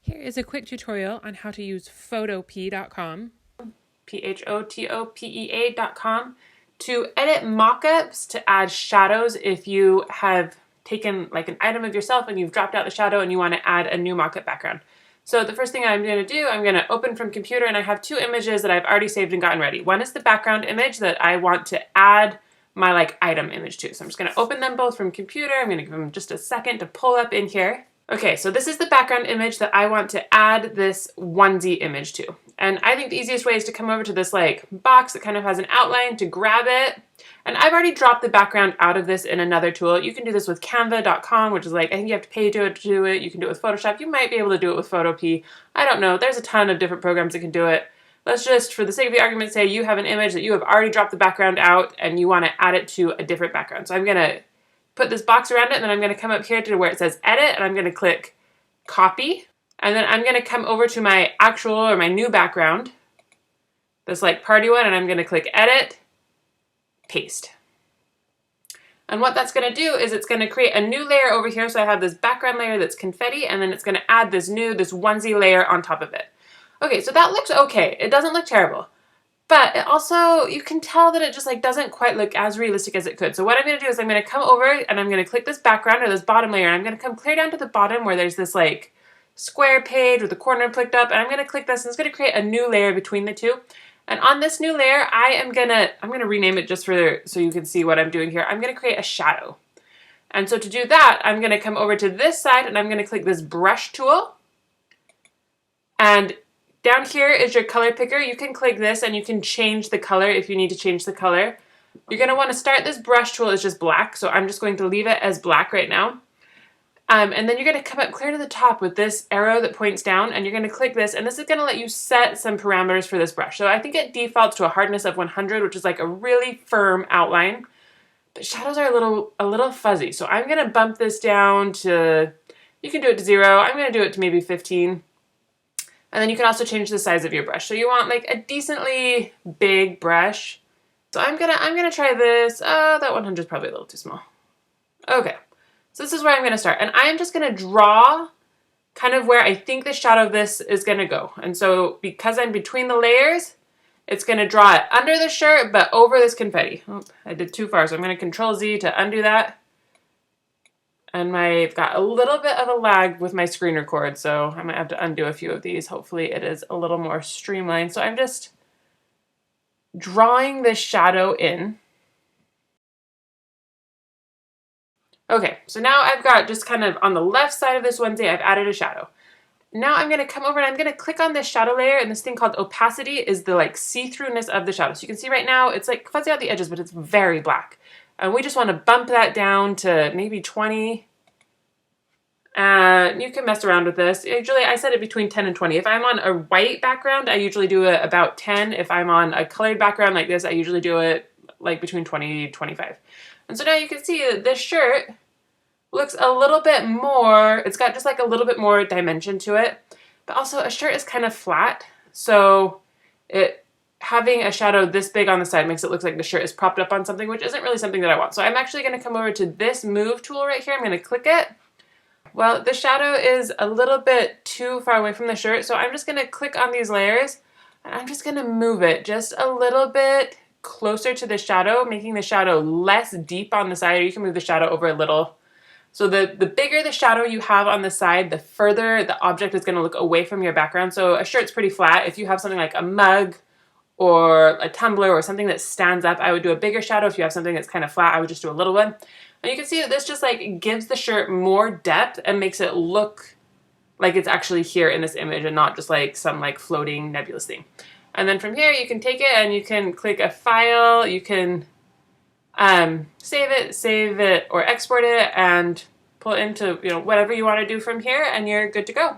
Here is a quick tutorial on how to use photopea.com, photopea.com, to edit mockups to add shadows if you have taken like an item of yourself and you've dropped out the shadow and you want to add a new mockup background. So the first thing I'm going to do, I'm going to open from computer, and I have two images that I've already saved and gotten ready. One is the background image that I want to add my like item image to. So I'm just going to open them both from computer. I'm going to give them just a second to pull up in here. Okay, so this is the background image that I want to add this onesie image to. And I think the easiest way is to come over to this like box that kind of has an outline, to grab it. And I've already dropped the background out of this in another tool. You can do this with canva.com, which is like, I think you have to pay to do it. You can do it with Photoshop. You might be able to do it with Photopea. I don't know. There's a ton of different programs that can do it. Let's just, for the sake of the argument, say you have an image that you have already dropped the background out and you want to add it to a different background. So I'm going to put this box around it, and then I'm going to come up here to where it says edit, and I'm going to click copy. And then I'm going to come over to my actual or my new background, this like party one, and I'm going to click edit, paste. And what that's going to do is it's going to create a new layer over here. So I have this background layer that's confetti, and then it's going to add this onesie layer on top of it. Okay, so that looks okay. It doesn't look terrible. But it also, you can tell that it just like doesn't quite look as realistic as it could. So what I'm going to do is I'm going to come over and I'm going to click this background or this bottom layer, and I'm going to come clear down to the bottom where there's this like square page with the corner clicked up, and I'm going to click this, and it's going to create a new layer between the two. And on this new layer, I'm going to rename it just for so you can see what I'm doing here. I'm going to create a shadow. And so to do that, I'm going to come over to this side, and I'm going to click this brush tool. And down here is your color picker. You can click this and you can change the color if you need to change the color. You're going to want to start this brush tool as just black, so I'm just going to leave it as black right now. And then you're going to come up clear to the top with this arrow that points down, and you're going to click this, and this is going to let you set some parameters for this brush. So I think it defaults to a hardness of 100, which is like a really firm outline. But shadows are a little fuzzy, so I'm going to bump this down to, you can do it to 0. I'm going to do it to maybe 15. And then you can also change the size of your brush. So you want like a decently big brush. So I'm gonna try this. That 100 is probably a little too small. Okay, so this is where I'm gonna start. And I'm just gonna draw kind of where I think the shadow of this is gonna go. And so because I'm between the layers, it's gonna draw it under the shirt, but over this confetti. Oh, I did too far, so I'm gonna Control Z to undo that. And I've got a little bit of a lag with my screen record, so I might have to undo a few of these. Hopefully it is a little more streamlined. So I'm just drawing this shadow in. Okay, so now I've got just kind of on the left side of this onesie, I've added a shadow. Now I'm going to come over and I'm going to click on this shadow layer, and this thing called opacity is the like see-throughness of the shadow. So you can see right now it's like fuzzy out the edges, but it's very black. And we just want to bump that down to maybe 20. You can mess around with this. Usually I set it between 10 and 20. If I'm on a white background, I usually do it about 10. If I'm on a colored background like this, I usually do it like between 20 and 25. And so now you can see that this shirt looks a little bit more, it's got just like a little bit more dimension to it. But also a shirt is kind of flat. So having a shadow this big on the side makes it look like the shirt is propped up on something, which isn't really something that I want. So I'm actually going to come over to this move tool right here. I'm going to click it. Well, the shadow is a little bit too far away from the shirt, so I'm just going to click on these layers, and I'm just going to move it just a little bit closer to the shadow, making the shadow less deep on the side, or you can move the shadow over a little. So the bigger the shadow you have on the side, the further the object is going to look away from your background. So a shirt's pretty flat. If you have something like a mug or a tumbler or something that stands up, I would do a bigger shadow. If you have something that's kind of flat, I would just do a little one. And you can see that this just like gives the shirt more depth and makes it look like it's actually here in this image and not just like some like floating nebulous thing. And then from here you can take it and you can click a file, you can save it or export it and pull it into whatever you want to do from here, and you're good to go.